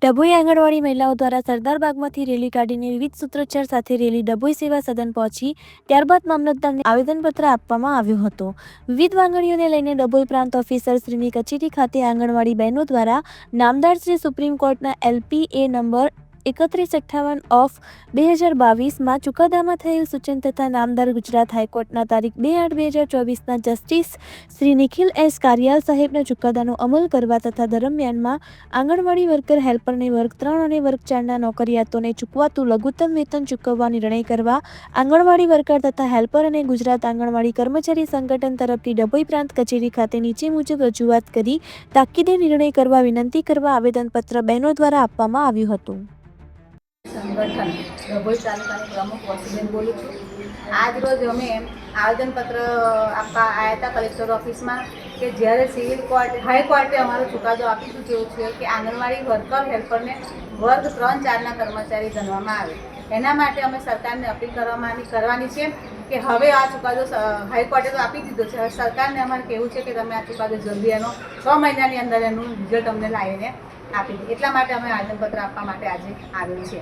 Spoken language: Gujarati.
ડભોઈ આંગણવાડી મહિલાઓ દ્વારા સરદારબાગમાંથી રેલી કાઢીને વિવિધ સૂત્રોચ્ચાર સાથે રેલી ડભોઈ સેવા સદન પહોંચી ત્યારબાદ મામલતદારને આવેદનપત્ર આપવામાં આવ્યું હતું। વિવિધ માંગણીઓને લઈને ડભોઈ પ્રાંત ઓફિસર શ્રીની કચેરી ખાતે આંગણવાડી બહેનો દ્વારા નામદાર શ્રી સુપ્રીમ કોર્ટના LPA નંબર 3158 ઓફ 2022 ચુકાદામાં થયેલ સૂચન તથા નામદાર ગુજરાત હાઈકોર્ટના તારીખ 2/8/2024ના જસ્ટિસ શ્રી નિખિલ S કારિયાલ સાહેબના ચુકાદાનો અમલ કરવા તથા દરમિયાનમાં આંગણવાડી વર્કર હેલ્પરને વર્ગ 3 અને વર્ગ 4ના નોકરિયાતોને ચૂકવાતું લઘુત્તમ વેતન ચૂકવવા નિર્ણય કરવા આંગણવાડી વર્કર તથા હેલ્પર અને ગુજરાત આંગણવાડી કર્મચારી સંગઠન તરફથી ડભોઈ પ્રાંત કચેરી ખાતે નીચે મુજબ રજૂઆત કરી તાકીદે નિર્ણય કરવા વિનંતી કરવા આવેદનપત્ર બહેનો દ્વારા આપવામાં આવ્યું હતું। संगठन डभोई तालुकानी प्रमुख वसीबेन बोलूँ छूँ। आज रोज अमे आवेदनपत्र आपवा आया था कलेक्टर ऑफिस में कि જ્યારે સિવિલ કોર્ટ હાઈકોર્ટે અમારો ચુકાદો આપી ચૂક્યો છે કે આંગણવાડી વર્કર હેલ્પરને વર્ગ 3-4ના કર્મચારી ગણવામાં આવે। એના માટે અમે સરકારને અપીલ કરવાની છે કે હવે આ ચુકાદો હાઈકોર્ટે તો આપી દીધો છે, હવે સરકારને અમારે કહેવું છે કે તમે આ ચુકાદો જલ્દી એનો 6 મહિનાની અંદર એનું રિઝલ્ટ અમને લાવીને આપી દે। એટલા માટે અમે આવેદનપત્ર આપવા માટે આજે આવેલ છે।